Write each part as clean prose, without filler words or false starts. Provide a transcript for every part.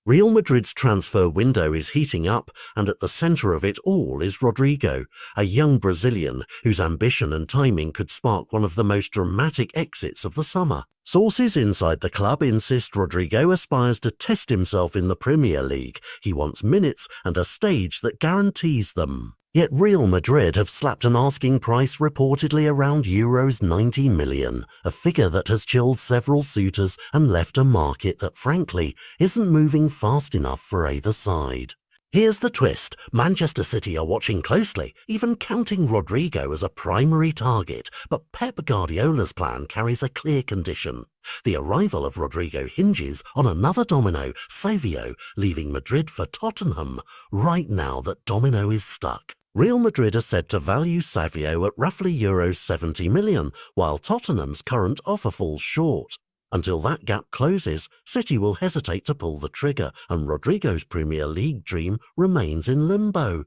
Real Madrid's transfer window is heating up, and at the centre of it all is Rodrygo, a young Brazilian whose ambition and timing could spark one of the most dramatic exits of the summer. Sources inside the club insist Rodrygo aspires to test himself in the Premier League. He wants minutes and a stage that guarantees them. Yet Real Madrid have slapped an asking price reportedly around Euros 90 million, a figure that has chilled several suitors and left a market that frankly isn't moving fast enough for either side. Here's the twist. Manchester City are watching closely, even counting Rodrygo as a primary target, but Pep Guardiola's plan carries a clear condition. The arrival of Rodrygo hinges on another domino, Savio, leaving Madrid for Tottenham, right now that domino is stuck. Real Madrid are said to value Savio at roughly Euros 70 million, while Tottenham's current offer falls short. Until that gap closes, City will hesitate to pull the trigger, and Rodrygo's Premier League dream remains in limbo.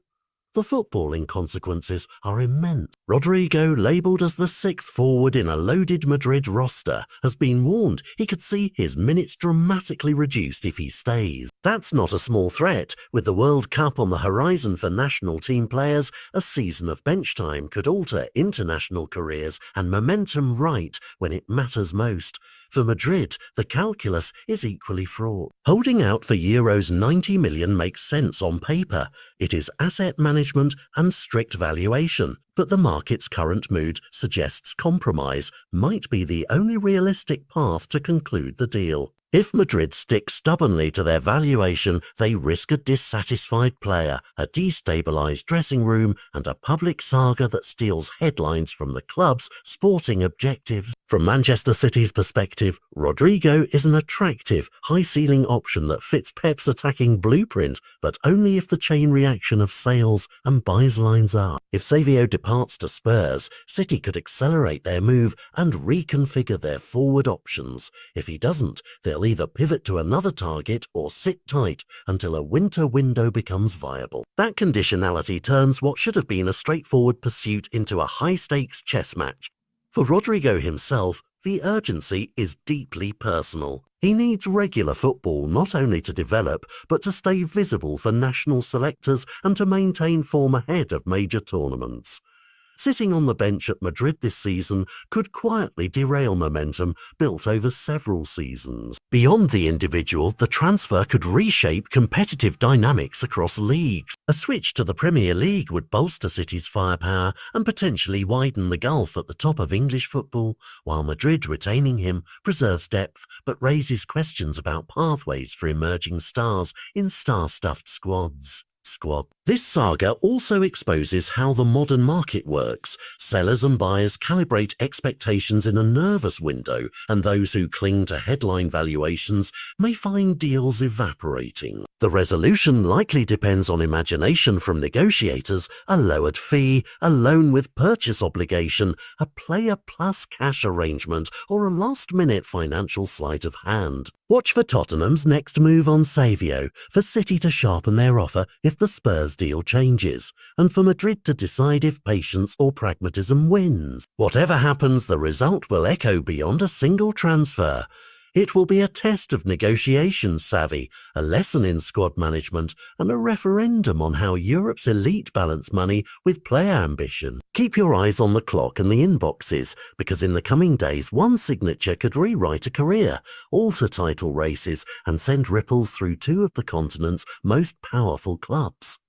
The footballing consequences are immense. Rodrygo, labelled as the sixth forward in a loaded Madrid roster, has been warned he could see his minutes dramatically reduced if he stays. That's not a small threat. With the World Cup on the horizon for national team players, a season of bench time could alter international careers and momentum right when it matters most. For Madrid, the calculus is equally fraught. Holding out for Euros 90 million makes sense on paper. It is asset management and strict valuation. But the market's current mood suggests compromise might be the only realistic path to conclude the deal. If Madrid stick stubbornly to their valuation, they risk a dissatisfied player, a destabilised dressing room, and a public saga that steals headlines from the club's sporting objectives. From Manchester City's perspective, Rodrygo is an attractive, high-ceiling option that fits Pep's attacking blueprint, but only if the chain reaction of sales and buys lines up. If Savio departs to Spurs, City could accelerate their move and reconfigure their forward options. If he doesn't, they'll either pivot to another target or sit tight until a winter window becomes viable. That conditionality turns what should have been a straightforward pursuit into a high-stakes chess match. For Rodrygo himself, the urgency is deeply personal. He needs regular football not only to develop, but to stay visible for national selectors and to maintain form ahead of major tournaments. Sitting on the bench at Madrid this season could quietly derail momentum built over several seasons. Beyond the individual, the transfer could reshape competitive dynamics across leagues. A switch to the Premier League would bolster City's firepower and potentially widen the gulf at the top of English football, while Madrid retaining him preserves depth but raises questions about pathways for emerging stars in star-stuffed squads. This saga also exposes how the modern market works. Sellers and buyers calibrate expectations in a nervous window, and those who cling to headline valuations may find deals evaporating. The resolution likely depends on imagination from negotiators, a lowered fee, a loan with purchase obligation, a player plus cash arrangement, or a last-minute financial sleight of hand. Watch for Tottenham's next move on Savio, for City to sharpen their offer if the Spurs deal changes, and for Madrid to decide if patience or pragmatism wins. Whatever happens, the result will echo beyond a single transfer. It will be a test of negotiation savvy, a lesson in squad management, and a referendum on how Europe's elite balance money with player ambition. Keep your eyes on the clock and the inboxes, because in the coming days one signature could rewrite a career, alter title races, and send ripples through two of the continent's most powerful clubs.